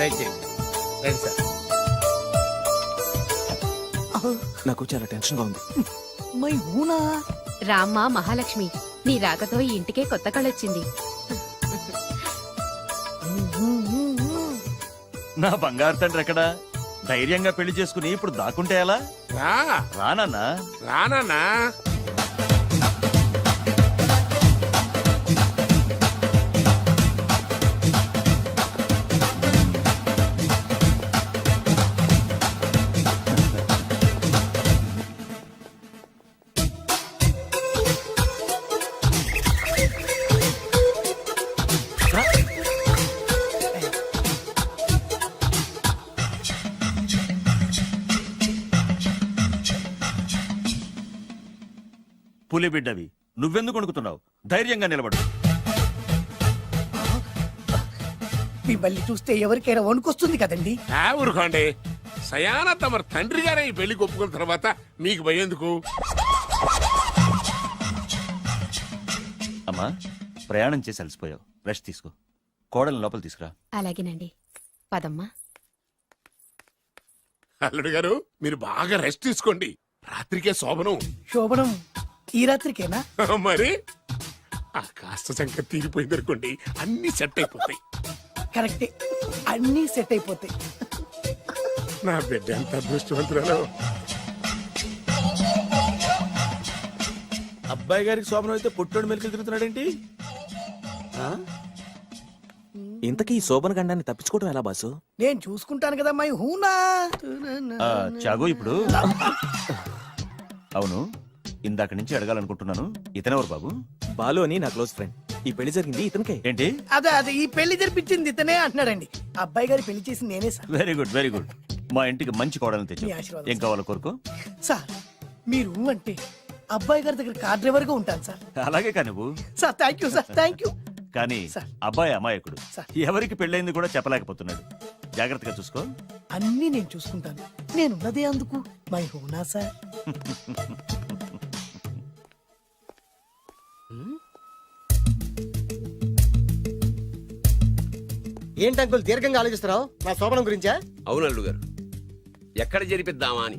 దయచేయండి రండి సార్. నాకు చాలా టెన్షన్ గా ఉంది. మై ఊనా రామ్మ మహాలక్ష్మి, నీ రాకతో ఈ ఇంటికే కొత్త కళొచ్చింది. నా బంగారు తండ్రి ఎక్కడా? ధైర్యంగా పెళ్లి చేసుకుని ఇప్పుడు దాక్కుంటే ఎలా? రానన్నా రానా పులి బిడ్డవి, నువ్వెందుకు వణుకుతున్నావు? ధైర్యంగా నిలబడు. మిమ్మల్ని చూస్తే ఎవరికైనా వణుకొస్తుంది కదండి. ఊరుకోండి. సయాన తమ తండ్రి గారే ఈ పెళ్లి ఒప్పుకున్న తర్వాత మీకు భయందుకు? అమ్మా, ప్రయాణం చేసి అలసిపోయావు, రెస్ట్ తీసుకో. కోడలు లోపల తీసుకురా. అలాగేనండి, పదమ్మా. అల్లుడు గారు, మీరు బాగా రెస్ట్ తీసుకోండి. రాత్రికే శోభనం. శోభనం ఈ రాత్రికేనా? మరి ఆ కాస్త సంఖ్య తీరిపోయింది అనుకోండి, అన్ని సెట్ అయిపోతాయి. కరెక్టే, అన్నీ సెట్ అయిపోతాయి. నా బిడ్డ ఎంత అదృష్టవంతురాలు. అబ్బాయి గారికి శోభనం అయితే పుట్టోడు మెలికలు తిరుగుతున్నాడేంటి? ఇంతకీ ఈ శోభన గండాన్ని తప్పించుకోవడం ఎలా బాసు? నేను చూసుకుంటాను కదా మై హూనా. చాగు ఇప్పుడు. అవును, ఇందాక నుంచి అడగాలనుకుంటున్నాను, ఇతనెవరు బాబు? బాలు అని నా క్లోజ్ ఫ్రెండ్. ఈ పెళ్లి జరిగింది ఇతనికే. ఏంటి? అదే ఈ పెళ్లి జరిపించింది ఇతనే అంటున్నాడండి. అబ్బాయి గారి పెళ్లి చేసింది నేనే sir. Very good, very good. మా ఇంటికి మంచి కోడలను తెచ్చు. మీ ఆశీర్వాదం ఏం కావాలో కోరుకో. సార్ మీరు అంటే అబ్బాయి గారి దగ్గర కార్ డ్రైవర్ గా ఉంటాను సార్. అలాగే కానీ నువ్వు. Sir thank you sir, thank you. కానీ సార్. అబ్బాయి అమాయకుడు, సార్. ఎవరికి పెళ్ళైంది కూడా చెప్పలేకపోతున్నాడు. జాగ్రత్తగా చూసుకో. అన్నీ నేను చూసుకుంటాను. నేనున్నదే అందుకు మై హూనా సార్. ఏంటి అంకుల్ దీర్ఘంగా ఆలోచిస్తున్నావు? నా శోభనం గురించా? అవును అల్లు గారు, ఎక్కడ జరిపిద్దామా అని.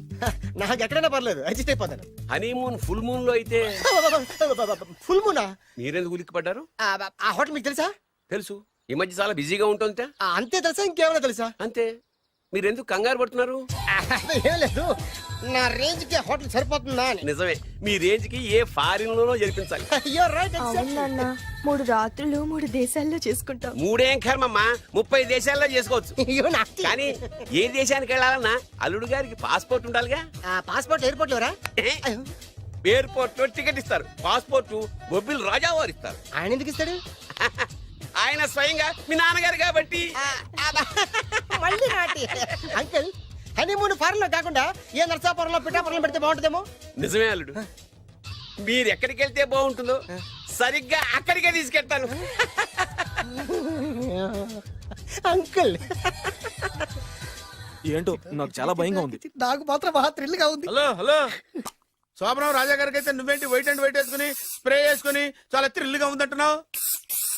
నాకు ఎక్కడైనా పర్లేదు, అడ్జస్ట్ అయిపోతాను. హనీమూన్ ఫుల్ మూన్ లో అయితే. ఫుల్ మూనా? మీరెందుకు ఉలిక్కిపడ్డారు? ఆ హోటల్ మీకు తెలుసా? తెలుసు, ఈ మధ్య చాలా బిజీగా ఉంటుంది. అంతే తెలుసా, ఇంకేమైనా తెలుసా? అంతే. మీరెందుకు కంగారు పడుతున్నారు? ఏం లేదు, నా రేంజ్ కి హోటల్ సరిపోతుందా అని. నిజమే, మీ రేంజ్ కి ఏ ఫారిన్ లోనో జరిపించాలి. You're right, exactly. అవునన్నా, 3 రాత్రులు 3 దేశాల్లో చేసుకుంటాం. 3 ఏం కర్మమ్మా, 30 దేశాల్లో చేసుకోవచ్చు. You nasty. కానీ ఏ దేశానికి వెళ్ళాలన్నా అల్లుడు గారికి పాస్పోర్ట్ ఉండాలిగా. Passport airport LoRa? ఎయిర్పోర్ట్ లో టికెట్ ఇస్తారు, పాస్పోర్ట్ బొబ్బిల్ రాజా వారు ఇస్తారు. ఆయన ఎందుకు ఇస్తాడు? ఆయన స్వయంగా మీ నాన్నగారు కాబట్టి. మళ్ళీ నాటి అంకుల్, హనీమూన్ ఫారెన్ లో కాకుండా ఏ నర్సాపురంలో పిఠాపురంలో పెడితే బాగుంటుందేమో. నిజమే అల్లుడు, మీరు ఎక్కడికి వెళ్తే బాగుంటుందో సరిగ్గా అక్కడికే తీసుకెళ్తాను. అంకుల్ ఏంటో నాకు చాలా భయంగా ఉంది. నాకు మాత్రం బాగా థ్రిల్ గా ఉంది. హలో హలో, శోభనం రాజా గారికి అయితే నువ్వేంటి వైట్ అండ్ వైట్ వేసుకుని స్ప్రే వేసుకుని చాలా థ్రిల్ గా ఉందంటున్నావు?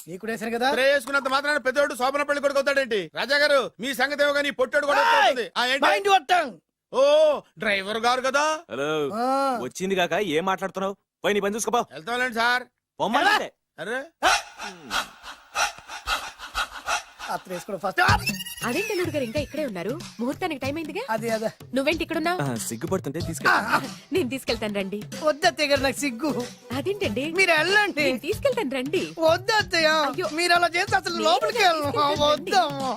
నీకు వేసాను కదా. స్ప్రే వేసుకున్నంత మాత్రాన పెద్దోడు శోభన పెళ్లి కొడుకు అవుతాడేంటి? రాజా గారు, మీ సంగతి ఏమో కానీ పొట్టోడు కూడా అవుతుంది. మైండ్ కొట్టాం. ఓ డ్రైవర్ గారు కదా. హలో, వచ్చింది కాక ఏం మాట్లాడుతున్నావు? పోయి నీ పని చూసుకోపో. వెళ్తాంలేండి సార్. పొమ్మంటే. అరే అత్త వేసుకోవడం ఫస్ట్. అదేంటి అల్లుడు గారు ఇంకా ఇక్కడే ఉన్నారు? ముహూర్తానికి టైం అయిందిగా. అదే అదే నువ్వేంటి ఇక్కడున్నా? సిగ్గుపడుతుంటే తీసుకెళ్ళి. నేను తీసుకెళ్తాను రండి. వద్దత్తయ్య గారు, నాకు సిగ్గు. అదేంటండి, మీరు వెళ్ళండి. నేను తీసుకెళ్తాను రండి. వద్దత్తయ్య, అయ్యో. మీరు అలా చేస్తే అసలు లోపలికి వెళ్ళను. వద్దమ్మా,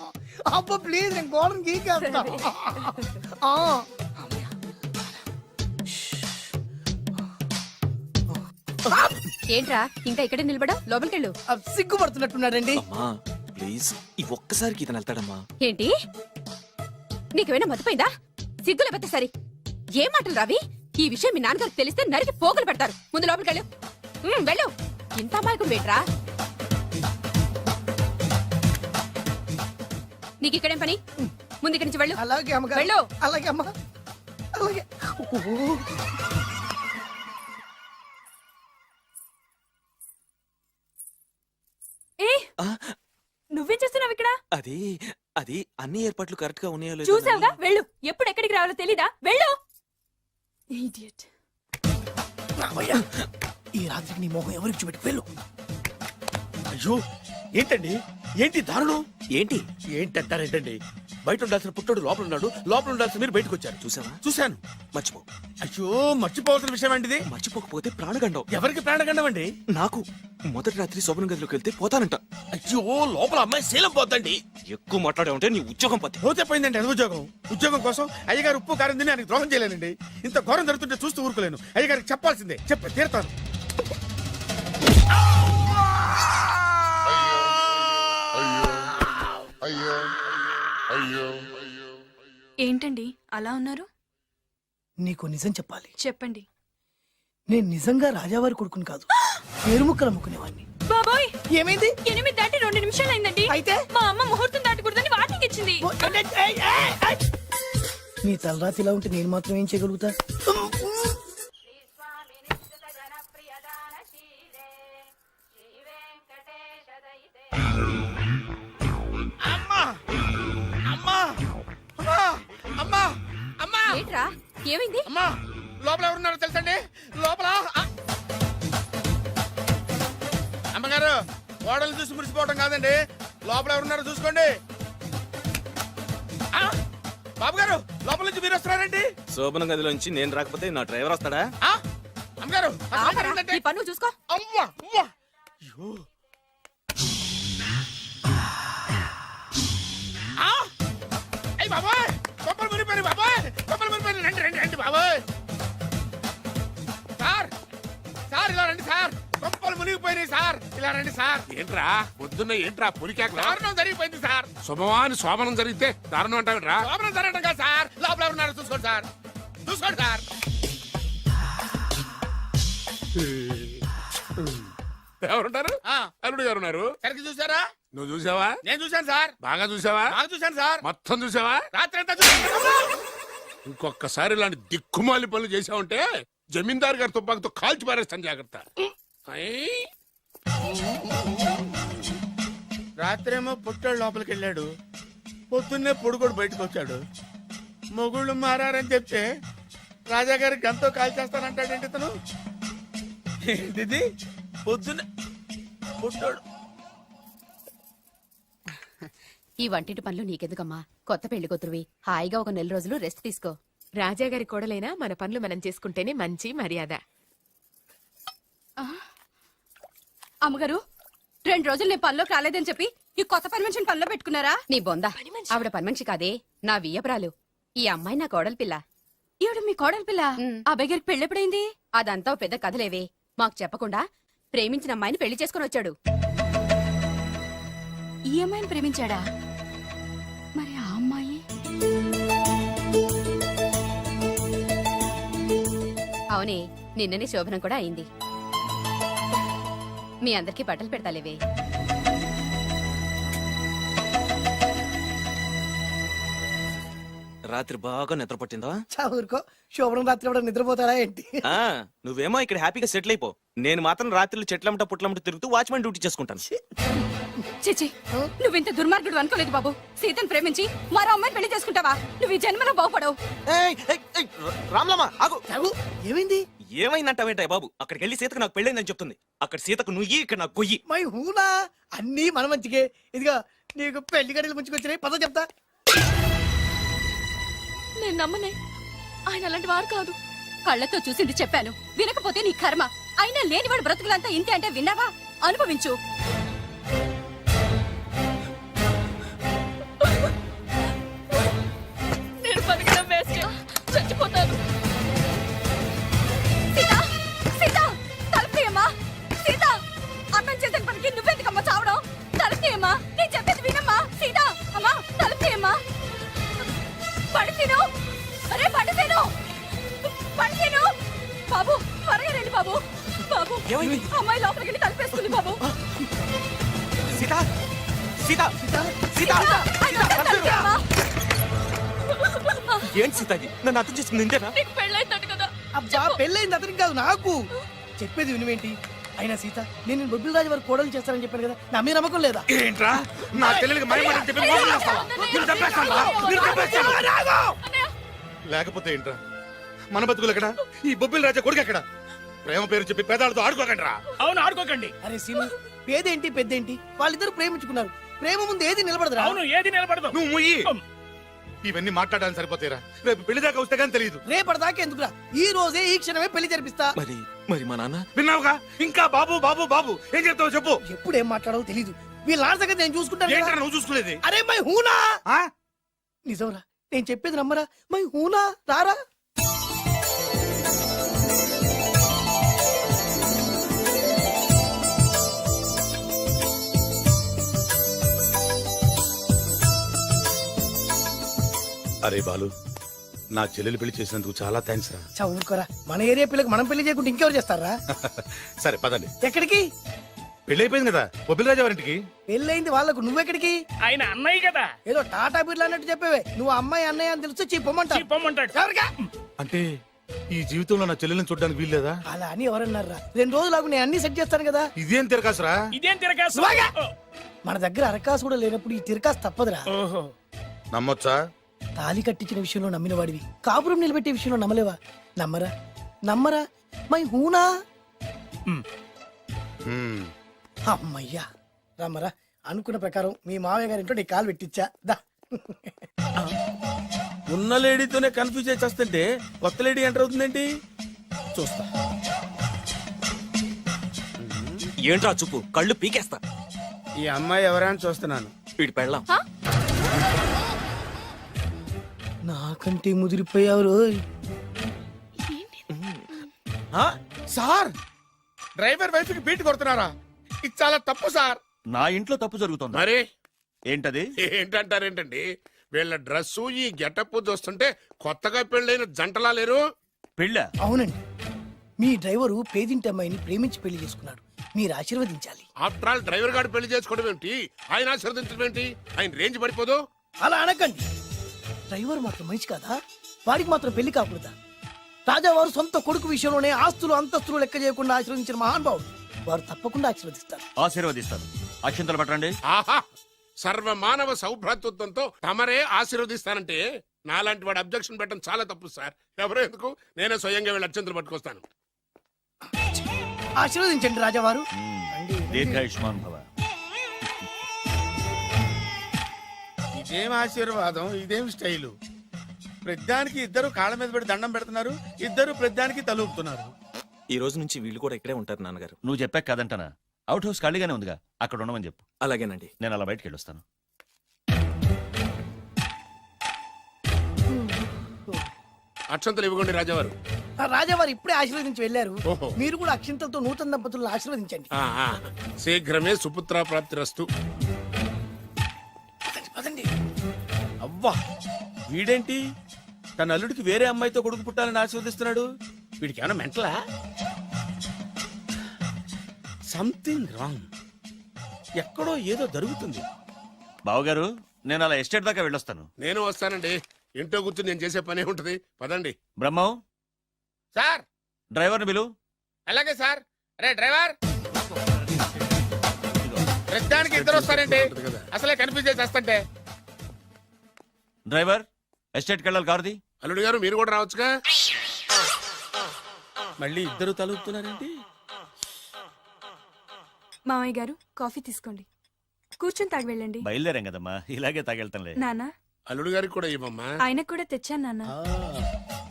అబ్బా ప్లీజ్, నేను గోడను గీకేస్తా. ఏంట్రా ఇంకా ఇక్కడే నిలబడా? లోపలికెళ్ళు. సిగ్గుపడుతున్నట్టున్నాడండి. అమ్మా ప్లీజ్, ఈ ఒక్కసారికి ఇతను వెళ్తాడమ్మా. ఏంటి, నీకేమైనా మతిపోయిందా? సిగ్గు లేకపోతే సరి. ఏ మాటలు రావి? ఈ విషయం మీ నాన్నగారికి తెలిస్తే నరికి పోగులు పెడతారు. ముందు లోపలికెళ్ళు. వెళ్ళు. ఇంత అమాయకుడు వేట్రా? నీకు ఇక్కడేం పని? ముందు ఇక్కడి నుంచి వెళ్ళు. అలాగే అమ్మగారు. వెళ్ళు. అలాగే అమ్మా, అలాగే. నువ్వేం చేస్తున్నావు ఇక్కడ? అది అది అన్ని ఏర్పాట్లు కరెక్ట్ గా ఉన్నాయో లేదో చూసావుగా వెళ్ళు ఎప్పుడు ఎక్కడికి రావాలో తెలీదా వెళ్ళు Idiot. రామయ్య, ఈ రాత్రికి నీ మొహం ఎవరికి చూపెట్టి వెళ్ళు. అయ్యో ఏంటండి ఏంటి దారుణం ఏంటి ఏంటంటారేంటండి బయట ఉండాల్సిన పుట్టోడు లోపల ఉన్నాడు లోపల ఉండాల్సిన మీరు బయటకు వచ్చారు చూసావా చూశాను మర్చిపో అయ్యో మర్చిపోవాల్సిన విషయం ఏంటిది మర్చిపోకపోతే ప్రాణగండం ఎవరికి ప్రాణగండం అండి నాకు మొదటి రాత్రి శోభనం గదిలోకి వెళ్తే పోతానంట. అయ్యో లోపల అమ్మాయి శీలం పోద్దండి ఎక్కువ మాట్లాడే ఉంటే నీ ఉద్యోగం పత్తి. పోతే పోయిందండి అది ఉద్యోగం కోసం అయ్యగారు ఉప్పు కారం తిని ఆయనకి ద్రోహం చేయలేనండి ఇంత ఘోరం జరుగుతుంటే చూస్తూ ఊరుకోలేను అయ్యగారికి చెప్పాల్సిందే చెప్పి తీరుతాను ఏంటండి అలా ఉన్నారు నీకు నిజం చెప్పాలి. చెప్పండి నేను నిజంగా రాజావారి కొడుకుని కాదు, పేరుముక్కలు అమ్ముకునేవాడిని. బాబోయ్ ఏమైంది? 8 దాటి 2 నిమిషాలు అయిందండి. అయితే మా అమ్మ ముహూర్తం దాటకూడదని వార్నింగ్ ఇచ్చింది. నీ తలరాతి ఇలా ఉంటే నేను మాత్రం ఏం చేయగలుగుతా? అమ్మా అమ్మా అమ్మా అమ్మా అమ్మా ఏంట్రా ఏమైంది? అమ్మా లోపల ఎవరున్నారో తెలుసండి లోపల అమ్మగారు ఓడలు చూసి మురిసిపోవడం కాదండి లోపల ఎవరున్నారో చూసుకోండి ఆ, బాబు గారు లోపల నుంచి మీరు వస్తున్నారండి శోభనం గదిలోంచి నేను రాకపోతే నా డ్రైవర్ వస్తాడా? ఆ, అమ్మగారు అసలు ఆపరా, ఏంటంటే- నీ పన్ను చూసుకో. అమ్మా అమ్మా అయ్యో ఆ! అయ్ బాబాయ్ కొప్పలు మునిపోయి బాబాయ్ కొప్పలు మునిపోయి రండి రండి రండి బాబాయ్ సార్ సార్ ఇలా రండి సార్ కొప్పలు మునిగిపోయినాయి సార్ ఇలా రండి సార్ ఏంట్రా పొద్దున్న ఏంట్రా పులికేకలా దారుణం జరిగిపోయింది సార్ శుభమాని శోభనం జరిగితే దారుణం అంటావేంట్రా లోపల జరగడం కాదు సార్ లోపల ఎవరున్నారో చూసుకోండి సార్ చూసుకోండి సార్ ఎవరుంటారు ఆ, అల్లుడు గారు ఉన్నారు సరిగ్గా చూసారా నువ్వు చూసావా నేను చూశాను సార్ బాగా చూసావా బాగా చూశాను సార్ మొత్తం చూసావా రాత్రి అంతా చూశాను ఇంకొకసారి ఇలాంటి దిక్కుమాలి పనులు చేసావంటే జమీందారు గారి తుపాకుతో కాల్చి పారేస్తాను జాగ్రత్త ఐ, రాత్రేమో పుట్టాడు లోపలికి వెళ్ళాడు పొద్దున్నే పొడుగోడు బయటకు వచ్చాడు మొగుళ్ళు మారని చెప్తే రాజాగారి గంతో కాల్ చేస్తానంటాడేంటి ఇతను ఏంటిది పొద్దున్నే పుట్టాడు ఈ వంటింటి పనులు నీకెందుకమ్మా? కొత్త పెళ్లి కూతురువి హాయిగా ఒక 4 రోజులు రెస్ట్ తీసుకో. రాజాగారి కోడలైనా మన పనులు మనం చేసుకుంటేనే మంచి మర్యాద. అమ్మగారు 2 రోజులు నేను పనిలోకి రాలేదని చెప్పి ఈ కొత్త పని మనిషిని పనిలో పెట్టుకున్నారా? నీ బొంద ఆవిడ పని మనిషి కాదే, నా వియ్యపురాలు. ఈ అమ్మాయి నా కోడలి పిల్ల. ఈవిడ మీ కోడలి పిల్ల? అబ్బాయి గారికి పెళ్ళెప్పుడైంది? అదంతా ఓ పెద్ద కథలేవే, మాకు చెప్పకుండా ప్రేమించిన అమ్మాయిని పెళ్లి చేసుకుని వచ్చాడు. ఈ అమ్మాయిని ప్రేమించాడా? మరి ఆ అమ్మాయి? అవునే, నిన్ననే శోభనం కూడా అయింది. మీ అందరికి బట్టలు పెడతాలేవే. రాత్రి బాగా నిద్ర పట్టిందా? చా ఊరుకో, శోభనం రాత్రి కూడా నిద్రపోతారా ఏంటి? ఆ, నువ్వేమో ఇక్కడ హ్యాపీగా సెటిల్ అయిపో. నేను మాత్రం రాత్రులు చెట్లమ్మట పుట్లమ్మట తిరుగుతూ వాచ్మెన్ డ్యూటీ చేసుకుంటాను. చిచి, నువ్వింత దుర్మార్గుడు అనుకోలేదు బాబు. సీతను ప్రేమించి మరో అమ్మాయిని పెళ్లి చేసుకుంటావా? నువ్వు ఈ జన్మలో బాగుపడవు. రామ్లమ్మ ఆగు. చాగు, ఏమైంది? ఏమైందంటావేంటాయి బాబు? అక్కడికి వెళ్ళి సీతకు నాకు పెళ్ళైందని చెప్తుంది. అక్కడ సీతకు నుయ్యి, ఇక్కడ నాకు గొయ్యి. మై హూనా, అన్నీ మన మంచికే. ఇదిగా నీకు పెళ్లి గడియలు ముంచుకొచ్చినాయి, పద చెప్తా. నేను నమ్మనే, ఆయన అలాంటి వారు కాదు. కళ్ళతో చూసింది చెప్పాను, వినకపోతే నీ కర్మ. అయినా లేనివాడు బ్రతుకులంతా ఇంతే అంటే విన్నావా? అనుభవించు. నేను బతకడం వేస్ట్, చచ్చిపోతాను. సీత, సీత, తలుపు తీయమ్మా. సీత, అన్నం చేసిన పనికి నువ్వెందుకమ్మా చావడం? తలుపు తీయమ్మా, నేను చెప్పేది వినమ్మా. సీత, అమ్మా తలుపు తీయమ్మా. పడితేను, అరే పడితేను, పడితేను. బాబు త్వరగా రండి బాబు. బాబు, ఏమైంది? అమ్మాయి లోపలికి వెళ్ళి తలుపేసుకుంది బాబు. సీత సీత సీత ఆయన తలుపు తీయమ్మా. ఏంటి సీత ఇది? నన్ను అర్థం చేసుకుంది ఇంతేనా? నీకు పెళ్ళైందట కదా. అబ్బా, పెళ్ళైంది అతనికి కాదు, నాకు. చెప్పేది వినువేంటి? అయినా సీత నేను బొబ్బిల్ రాజు వారు కోడలు చేస్తానని చెప్పాను కదా నా మీద నమ్మకం లేదా ఏంట్రా నా చెల్లెలికి మైమాట చెప్పి మోసం చేస్తావా? నిన్ను చంపేస్తానురా, నిన్ను చంపేస్తాను. లేకపోతే ఏంట్రా మన బతుకులు ఎక్కడ? ఈ బొబ్బిల్ రాజా కొడుకు ఎక్కడ? ప్రేమ పేరు చెప్పి పేదాలతో ఆడుకోకండి రా. అవును ఆడుకోకండి. అరే సీను పేదేంటి పెద్దేంటి వాళ్ళిద్దరు ప్రేమించుకున్నారు. ప్రేమ ముందు ఏది నిలబడదురా. అవును ఏది నిలబడదు. నువ్వు ముయ్యి. ఇవన్నీ మాట్లాడడానికి సరిపోతారా? రేపు పెళ్లి దాకా వస్తే కానీ తెలియదు. రేపటిదాకా ఎందుకురా, ఈ రోజే ఈ క్షణమే పెళ్లి జరిపిస్తా. మరి మా నాన్న విన్నావుగా? ఇంకా బాబు బాబు బాబు ఏం చెప్తావు చెప్పు. ఎప్పుడు ఏం మాట్లాడవో తెలీదు. వీళ్ళ నాన్న సంగతి నేను చూసుకుంటాను ఏంట్రా కదా. నువ్వు చూసుకునేది? అరే మై హూనా. ఆ? నిజంరా నేను చెప్పేది నమ్మరా. మై హూనా రారా. అరే బాలు, నా చెల్లెలు పెళ్లి చేసినందుకు చాలా థ్యాంక్స్ రా. చదువుకోరా, మన ఏరియా పిల్లకి మనం పెళ్లి చేయకుండా ఇంకెవరు చేస్తారా? సరే పదండి. ఎక్కడికి? పెళ్లి అయిపోయింది కదా బొబ్బిల్ రాజా వారింటికి. పెళ్ళయింది వాళ్ళకు, నువ్వెక్కడికి? ఆయన అన్నయ్య కదా. ఏదో టాటా బిర్లా అన్నట్టు చెప్పేవే. నువ్వు అమ్మాయి అన్నయ్య అని తెలిస్తే చెప్పమంటా. చెప్పమంటాడు. ఎవరికా? అంటే ఈ జీవితంలో నా చెల్లెల్ని చూడడానికి వీల్లేదా? అలా అని ఎవరన్నారా? 2 రోజులకు నేను అన్ని సెట్ చేస్తాను కదా. ఇదేం తిరగాసురా? ఇదేం తిరగాసు. సువాగా! మన దగ్గర అరకాసు కూడా లేనప్పుడు ఈ తిరకాసు తప్పదురా. ఓహో నమ్మొచ్చా? తాలి కట్టించిన విషయంలో నమ్మిన వాడివి, కాపురం నిలబెట్టే విషయంలో నమ్మలేవా? నమ్మరా నమ్మరా. మై హూనా. హ్మ్. అమ్మయ్యా రమ్మరా. అనుకున్న ప్రకారం మీ మావయ్య గారింట్లో నీ కాలు పెట్టించా. దా. ఉన్న లేడీతోనే కన్ఫ్యూజ్ అయి వస్తుంటే కొత్త లేడీ ఎంటర్ అవుతుందేంటి? చూస్తా. ఏంట్రా చూపు, కళ్ళు పీకేస్తా. ఈ అమ్మాయి ఎవరైనా చూస్తున్నాను. వీడి పెళ్ళాం. నాకంటే ముదిరిపోయావు రోయ్. సార్, డ్రైవర్ వైఫ్ కి బీట్ కొడుతున్నారా? ఇది చాలా తప్పు సార్. నా ఇంట్లో తప్పు జరుగుతోంది. మరి ఏంటది? ఏంటంటారేంటండి? వీళ్ళ డ్రెస్సు ఈ గెటప్ చూస్తుంటే కొత్తగా పెళ్ళైన జంటలా లేరు. పెళ్ళా? అవునండి, మీ డ్రైవరు పేదింటి అమ్మాయిని ప్రేమించి పెళ్లి చేసుకున్నాడు. మీరు ఆశీర్వదించాలి. ఆఫ్టర్ ఆల్ డ్రైవర్ గారు పెళ్లి చేసుకోవడం ఏంటి? ఆయన ఆశీర్వదించడం ఏంటి? ఆయన రేంజ్ పడిపోదు. అలా అనకండి. డ్రైవర్ మాత్రం మనిషి కాదా? వాడికి మాత్రం పెళ్లి కాకూడదా? రాజావారు సొంత కొడుకు విషయంలోనే ఆస్తులు అంతస్తులు లెక్క చేయకుండా ఆశీర్వదించిన మహానుభావుడు. వారు తప్పకుండా ఆశీర్వదిస్తారు. ఆశీర్వదిస్తాను. అక్షంతలు పట్టండి. ఆహా, సర్వ మానవ సౌభ్రాతృత్వంతో తమరే ఆశీర్వదిస్తానంటే నాలాంటి వాడు అబ్జెక్షన్ పెట్టడం చాలా తప్పు సార్. ఎవరో ఎందుకు, నేనే స్వయంగా వీళ్ళ అత్యంతలు పట్టుకొస్తాను. ఆశీర్వదించండి రాజావారు. దీర్ఘాయుష్మాన్ భవ. ఇదేం ఆశీర్వాదం, ఇదేం స్టైలు? ప్రద్దానికి ఇద్దరు కాళ్ళ మీద పెట్టి దండం పెడుతున్నారు, ఇద్దరు ప్రద్దానికి తలూపుతున్నారు. ఈ రోజు నుంచి వీళ్ళు కూడా ఇక్కడే ఉంటారు నాన్నగారు. నువ్వు చెప్పాక కాదంటానా? అవుట్ హౌస్ ఖాళీగానే ఉందిగా, అక్కడ ఉండమని చెప్పు. అలాగేనండి. నేను అలా బయటకు వెళ్ళొస్తాను. అక్షంతలు ఇవ్వకండి రాజావారు. ఆ రాజావారు ఇప్పుడే ఆశీర్వదించి వెళ్ళారు. ఓహో. మీరు కూడా అక్షింతలతో నూతన దంపతులను ఆశీర్వదించండి. ఆహా, శీఘ్రమే సుపుత్ర ప్రాప్తిరస్తు. పదండి. అవ్వా, వీడేంటి తన అల్లుడికి వేరే అమ్మాయితో కొడుకు పుట్టాలని ఆశీర్వదిస్తున్నాడు? వీడికి ఏమైనా మెంటలా? Something wrong. ఎక్కడో ఏదో జరుగుతుంది. బావగారు, నేను అలా ఎస్టేట్ దాకా వెళ్ళొస్తాను. నేను వస్తానండి. ఇంట్లో కూర్చుని నేను చేసే పనే ఉంటది. పదండి. బ్రహ్మం, సార్, డ్రైవర్ని పిలు. అలాగే సార్. అరే డ్రైవర్, ప్రతిదానికి ఇద్దరు వస్తారండి. అసలే కన్ఫ్యూజ్ చేసి వస్తుంటే. డ్రైవర్, ఎస్టేట్కి వెళ్ళాలి, కారుది. అల్లుడు గారు మీరు కూడా రావచ్చుగా. మళ్ళీ ఇద్దరు తలుపుతున్నారేంటి? మామయ్య గారు కాఫీ తీసుకోండి, కూర్చొని తాగి వెళ్ళండి. బయలుదేరాం కదమ్మా, ఇలాగే తాగెళ్తానులే. నాన్న, అల్లుడు గారికి కూడా ఇవ్వమ్మా. ఆయనకు కూడా తెచ్చాను నాన్న.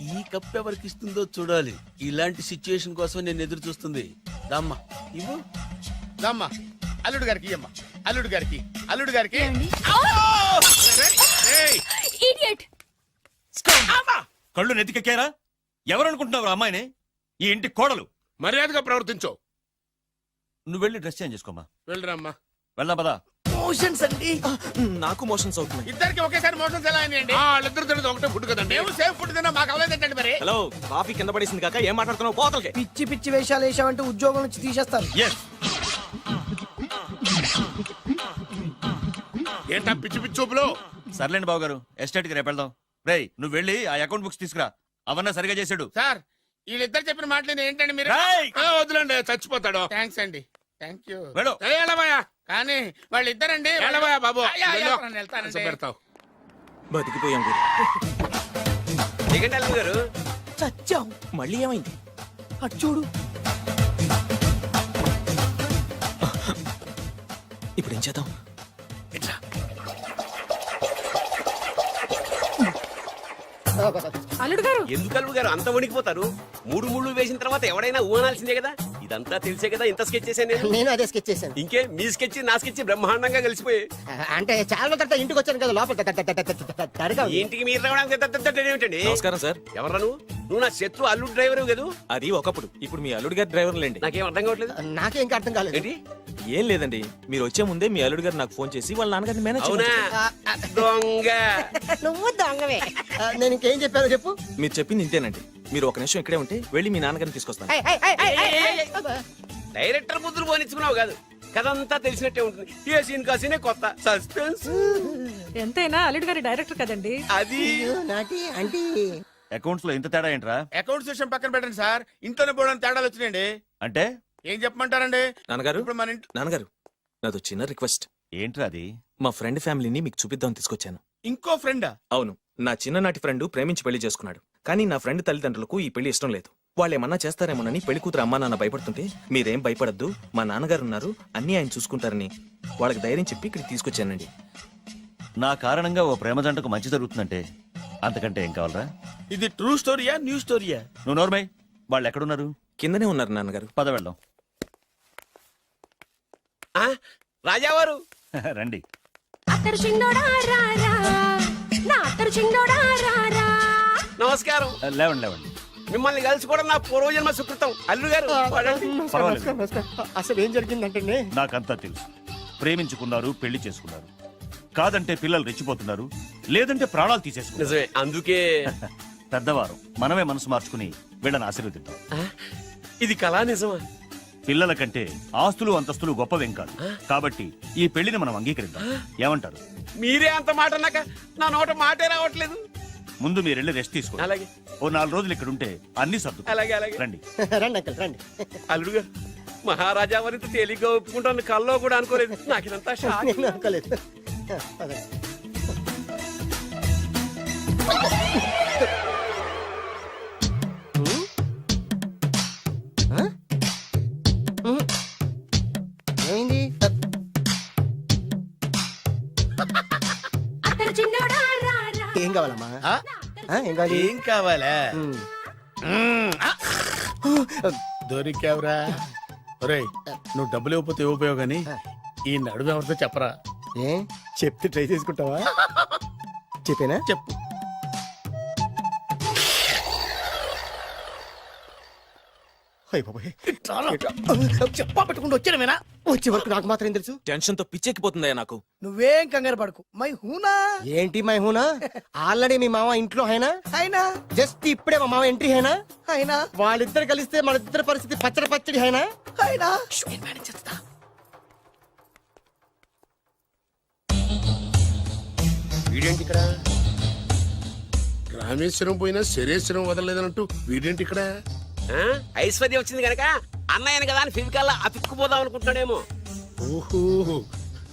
ఈ కప్ ఎవరికి ఇస్తుందో చూడాలి. ఇలాంటి సిచ్యుయేషన్ కోసం నేను ఎదురు చూస్తుంది. దమ్మా ఇవ్వు, దమ్మా. అల్లుడు గారికి ఇయ్యమ్మా. అల్లుడు గారికి, అల్లుడు గారికి. ఇడియట్! కళ్ళు నెత్తికెక్కారా? ఎవరనుకుంటున్నావు అమ్మాయిని? ఈ ఇంటి కోడలు. మర్యాదగా ప్రవర్తించో. నువ్వు వెళ్ళి డ్రెస్ చేంజ్ చేసుకోమా. వెళ్ళరమ్మా. వెళ్దాం పదా. మోషన్స్ అండి. నాకు మోషన్స్ అవుతున్నాయి. ఇద్దరికి ఒకేసారి మోషన్స్ ఎలా అయినాయండి? వాళ్ళిద్దరు తినదు ఒకటే ఫుడ్ కదండి. మేము సేఫ్ ఫుడ్ తిన్నా, మాకు అవ్వలేదండి మరి. హలో, కాఫీ కింద పడేసింది కాక ఏం మాట్లాడుతున్నావు? పోతలకి. పిచ్చి పిచ్చి వేషాలు వేసామంటే ఉద్యోగం నుంచి తీసేస్తారు. ఏంటా పిచ్చి పిచ్చి చూపులు? సర్లేండి బావగారు, ఎస్టేట్కి రేపు వెళ్దాం. రేయ్, నువ్వు వెళ్ళి ఆ అకౌంట్ బుక్స్ తీసుకురా. అవన్నా సరిగా చేసాడు. సార్, వీళ్ళిద్దరు చెప్పిన మాటలు ఏంటండి మీరు రేయ్! వద్దులండి చచ్చిపోతాడు థ్యాంక్స్ అండి థ్యాంక్ యూ వెళ్ళు. వెళ్ళబోయా కానీ వాళ్ళిద్దరండి వెళ్ళబోయా బాబు వెళ్ళు. వెళ్తానండి. పెడతావు బతికిపోయాం గురు. దిగండి అల్లుడు గారు. చచ్చాం. మళ్ళీ ఏమైంది? అటు చూడు. ఇప్పుడు ఏం చేద్దాం? అల్లుడు గారు ఎందుకు అల్లుడు గారు అంత వణికిపోతారు? మూడు ముళ్ళు వేసిన తర్వాత ఎవడైనా ఊనాల్సిందే కదా. ఇదంతా తెలిసే కదా ఇంత స్కెచ్ చేశాను నేను. నేను అదే స్కెచ్ చేశాను. ఇంకే మీ స్కెచ్ నా స్కెచ్ బ్రహ్మాండంగా కలిసిపోయి అంటే చాలా తర్వాత ఇంటికి వచ్చాను కదా లోపల తడిగా ఉంది. ఇంటికి మీరు రావడానికి ఏమిటండి? నమస్కారం సార్. ఎవరా నువ్వు నా శత్రు అల్లుడు డ్రైవర్ కదా. అది ఒకప్పుడు. ఇప్పుడు మీ అల్లుడు గారి డ్రైవర్ లేండి. నాకేం అర్థం కావట్లేదు. నాకే ఇంకా అర్థం కాలేదు. ఏంటి? ఏం లేదండి, మీరు వచ్చే ముందే మీ అల్లుడు గారు నాకు ఫోన్ చేసి వాళ్ళ నాన్నగారిని మేనేజ్ అవునా చేయమని దొంగ. నువ్వు దొంగవే. నేను ఇంకేం చెప్పానో చెప్పు. మీరు చెప్పింది ఇంతేనండి. మీరు ఒక నిమిషం ఇక్కడే ఉంటే వెళ్ళి మీ నాన్నగారిని తీసుకొస్తాను. డైరెక్టర్ ముద్దులు పోనిచ్చుకున్నావు కాదు. కథంతా తెలిసినట్టే ఉంటుంది. ఏ సీన్ కా సీనే కొత్త సస్పెన్స్. ఎంతైనా అల్లుడు గారి డైరెక్టర్ కదండి. అది నాటి అంటే అకౌంట్స్ లో ఇంత తేడా ఏంట్రా? అకౌంట్స్ విషయం పక్కన పెట్టండి సార్, ఇంట్లోనే పోవడానికి తేడాలు వచ్చినాయండి. అంటే ఏం చెప్పమంటారండి? నాన్నగారు, ఇప్పుడు మన ఇంట్లో నాన్నగారు, నాదో చిన్న రిక్వెస్ట్. ఏంట్రా అది? మా ఫ్రెండ్ ఫ్యామిలీని మీకు చూపిద్దాం తీసుకొచ్చాను. ఇంకో ఫ్రెండా? అవును, నా చిన్ననాటి ఫ్రెండ్ ప్రేమించి పెళ్లి చేసుకున్నాడు. కానీ నా ఫ్రెండ్ తల్లిదండ్రులకు ఈ పెళ్లి ఇష్టం లేదు. వాళ్ళు ఏమన్నా చేస్తారేమోనని పెళ్లి కూతురు అమ్మా నాన్న భయపడుతుంటే, మీరేం భయపడద్దు, మా నాన్నగారు ఉన్నారు, అన్నీ ఆయన చూసుకుంటారని వాళ్ళకి ధైర్యం చెప్పి ఇక్కడికి తీసుకొచ్చానండి. నా కారణంగా ఓ ప్రేమ జంటకు మంచి జరుగుతుందంటే అంతకంటే ఏం కావాలరా? ఇది ట్రూ స్టోరీయా న్యూ స్టోరీయా? నువ్వు నోర్మై. వాళ్ళు ఎక్కడున్నారు? కిందనే ఉన్నారు నాన్నగారు. పద వెళ్దాం. ఆ, రాజావారు రండి. నమస్కారం. లేవండి లేవండి. మిమ్మల్ని కలుసుకోవడం నా పూర్వజన్మ సుకృతం. అల్లుడు గారు వాడండి. పర్వాలేదు. అసలు ఏం జరిగిందంటే నాకంతా తెలుసు. ప్రేమించుకున్నారు, పెళ్లి చేసుకున్నారు. కాదంటే పిల్లలు రెచ్చిపోతున్నారు, లేదంటే ప్రాణాలు తీసేసుకున్నారు. నిజమే, అందుకే పెద్దవారు మనమే మనసు మార్చుకుని వీళ్ళని ఆశీర్వదిద్దాం. ఆ, ఇది కళా నిజమా? పిల్లల కంటే ఆస్తులు అంతస్తులు గొప్పవేం కాదు. కాబట్టి ఈ పెళ్లిని మనం అంగీకరిద్దాం. ఏమంటారు? మీరే అంత మాట అన్నాక నా నోట మాటే రావట్లేదు. ముందు మీరు వెళ్ళి రెస్ట్ తీసుకోండి. అలాగే ఓ 4 రోజులు ఇక్కడ ఉంటే అన్ని సర్దు. అలాగే అలాగే. రండి. రండి అంకల్ రండి. అల్లుడు గారు, మహారాజా వారితో తేలిగ్గా ఒప్పుకుంటాను కల్లో కూడా అనుకోలేదు. నాకు ఇదంతా షాక్. నేను అనుకోలేదు. పదండి. ఏమైంది? ఏం కావాలమ్మా? ఏం కావాలి? ఏం కావాలా? దొరికావురా. ఒరేయ్, నువ్వు డబ్బులు ఇవ్వకపోతే ఇవ్వపోయావు గానీ ఈ నడుము ఎవరితో చెప్పరా. ఏ చెప్తే ట్రై చేసుకుంటావా? చెప్పేనా? చెప్పు. చెప్పా పెట్టుకుంటూ వచ్చానమేనా? వచ్చే వరకు నాకు మాత్రం ఏం తెలుసు. టెన్షన్ తో పిచ్చెక్కిపోతుందయ్యా నాకు. నువ్వేం కంగారు పడకు. మై హూనా ఏంటి మై హూనా? ఆల్రెడీ మీ మామ ఇంట్లో అయినా అయినా జస్ట్ ఇప్పుడే మా మామ ఎంట్రీ అయినా అయినా వాళ్ళిద్దరు కలిస్తే మన ఇద్దరు పరిస్థితి పచ్చడి పచ్చడి అయినా అయినా వీడేంటి ఇక్కడ? రామేశ్వరం పోయినా శరేశ్వరం వదలలేదన్నట్టు వీడేంటి ఇక్కడ? ఆ, ఐశ్వర్య వచ్చింది కనుక అన్నయ్యను కదా అని ఫిజికల్ అతుక్కుపోదాం అనుకుంటున్నాడేమో. ఓహో,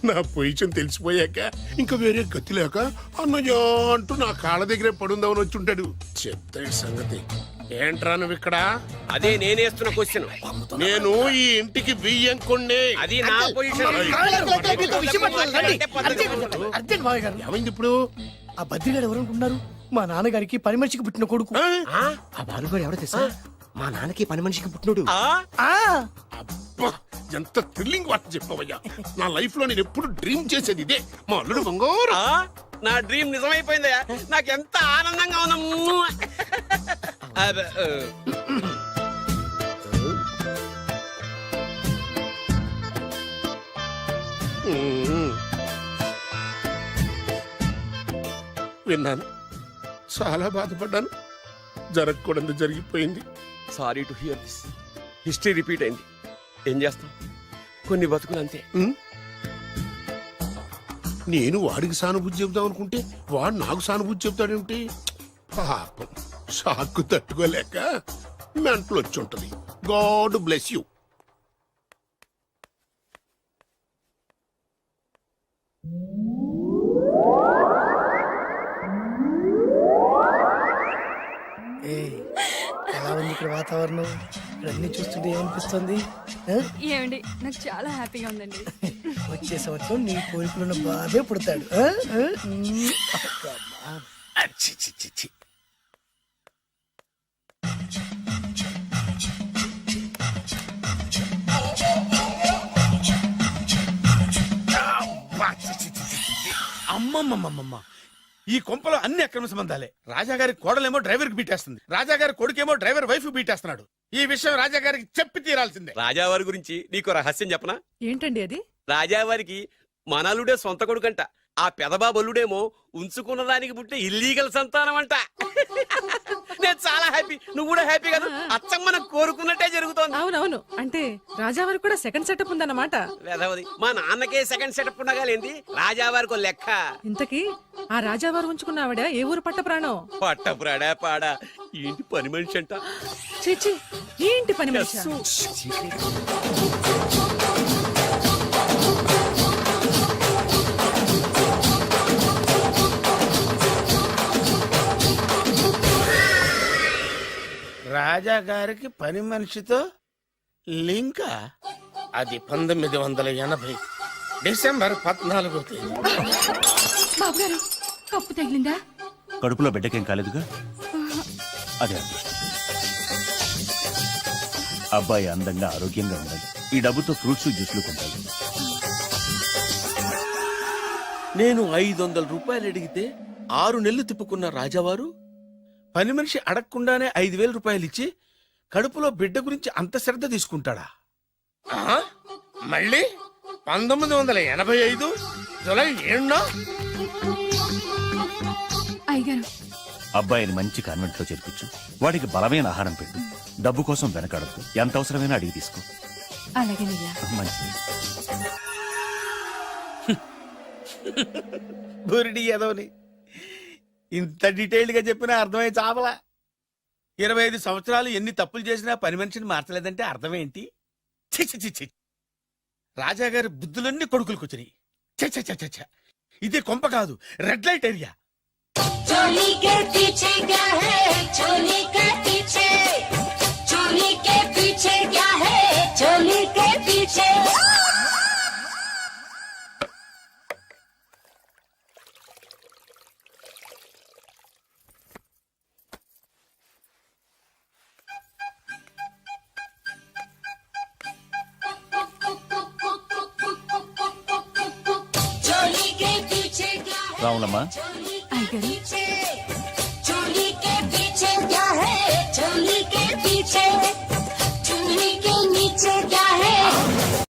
నా పొజిషన్ తెలిసిపోయాక ఇంకా వేరే గతి లేక అన్నయ్య అంటూ నా కాళ్ళ దగ్గరే పడుందామని వచ్చి ఉంటాడు. చెప్తాడు సంగతి. ఏంట్రా నువ్వు ఇక్కడ? అదే నేనేస్తున్న క్వశ్చన్. నేను ఈ ఇంటికి బియ్యం కొండే. అది నా పొజిషన్. అర్జెంట్ మావయ్య గారు. ఏమైంది ఇప్పుడు? ఆ బద్రిగాడు ఎవరు అనుకుంటున్నారు? మా నాన్నగారికి పని మనిషికి పుట్టిన కొడుకు. ఆ? ఆ బాలుగాడు ఎవడో తెలుసా? మా నాన్నకి పని మనిషికి పుట్టినోడు. ఆ అబ్బా, ఎంత థ్రిల్లింగ్ వార్త చెప్పవయ్యా. నా లైఫ్ లో నేను ఎప్పుడు డ్రీమ్ చేసేది ఇదే. మా అల్లుడు బంగారు. నా డ్రీమ్ నిజమైపోయిందయ్యా. నాకు ఎంత ఆనందంగా ఉందా. విన్నాను, చాలా బాధపడ్డాను. జరగకూడదు జరిగిపోయింది. Sorry to hear this. History repeat అయింది. ఏం చేస్తాం, కొన్ని బతుకులు అంతే. నేను వాడికి సానుభూతి చెబుదాం అనుకుంటే వాడు నాకు సానుభూతి చెబుతాడేమిటి? పాపం, షాక్కు తట్టుకోలేక మెంటలు వచ్చి ఉంటది. God bless you. ఎలా ఉంది ఇక్కడ వాతావరణం? ఇక్కడ అన్ని చూస్తుంటే ఏమనిపిస్తుంది? ఆ? ఏమండి నాకు చాలా హ్యాపీగా ఉందండి. వచ్చే సంవత్సరం నీ కోరికలున్న బాబే పుడతాడు. ఆ? ఆ? అమ్మా. చి, చి, చి, చి. అబ్బా, చి, చి, చి, చి, చి. అమ్మమ్మమ్మమ్మమ్మ, ఈ కొంపలో అన్ని అక్రమ సంబంధాలే. రాజాగారి కోడలేమో డ్రైవర్ కి బీటేస్తుంది, రాజాగారి కొడుకేమో డ్రైవర్ వైఫ్ బీటేస్తున్నాడు. ఈ విషయం రాజాగారికి చెప్పి తీరాల్సిందే. రాజావారి గురించి నీకు రహస్యం చెప్పనా? ఏంటండి అది? రాజావారికి మనలుడే సొంత కొడుకంట. ఆ పెదబాబల్లుడేమో ఉంచుకున్న దానికి పుట్టే ఇల్లీగల్ సంతానం అంట. నేను చాలా హ్యాపీ, నువ్వు కూడా హ్యాపీ కదా? అచ్చం మనం కోరుకున్నట్టే జరుగుతోంది. అవునవును, అంటే రాజావారికి కూడా సెకండ్ సెటప్ ఉందన్నమాట. వేదవది, మా నాన్నకే సెకండ్ సెటప్ ఉండగాలేంది, రాజావారికి లెక్క. ఇంతకీ ఆ రాజావారు ఉంచుకున్న ఆవిడ ఏ ఊరు పట్ట ప్రాణం? పట్టపురాడా పాడా ఏంటి పని మనిషి అంట. చీచి, ఏంటి పని మనిషి? రాజాగారికి పని మనిషితో లింక. అది 1980 డిసెంబర్ 14వ తేదీ. బాబు గారు కప్పు తగిలిందా? కడుపులో బిడ్డకేం కాలేదుగా? అదే అదృష్టం. అబ్బాయి అందంగా ఆరోగ్యంగా ఉండాలి. ఈ డబ్బుతో ఫ్రూట్స్ జ్యూస్లు కొంటాడు. నేను 500 రూపాయలు అడిగితే 6 నెలలు తిప్పుకున్న రాజావారు పని మనిషి అడగకుండానే 5,000 రూపాయలు ఇచ్చి కడుపులో బిడ్డ గురించి అంత శ్రద్ధ తీసుకుంటాడా? మళ్ళీ 1985 జూలై 7న అయ్యగారు అబ్బాయిని మంచి కాన్వెంట్ లో చేర్పించు. వాడికి బలమైన ఆహారం పెట్టు. డబ్బు కోసం వెనకాడద్దు. ఎంత అవసరమైనా అడిగి తీసుకో. అలాగేనయ్యా. మంచిది. బురిడి ఏదోని ఇంత డీటెయిల్డ్ గా చెప్పినా అర్థమై చావలా. 25 సంవత్సరాలు ఎన్ని తప్పులు చేసినా పని మనిషిని మార్చలేదంటే అర్థమేంటి? ఛీ, ఛీ, ఛీ, ఛీ. రాజాగారి బుద్ధులన్నీ కొడుకులకు వచ్చినాయి. ఛ, ఛ, ఛ, ఛ, ఛ. ఇది కొంప కాదు, రెడ్ లైట్ ఏరియా. चोली के पीछे क्या है? चोली के पीछे, चोली के पीछे क्या है? चोली के पीछे. चोली के पीछे क्या है? రావులమ్మా, चोली के पीछे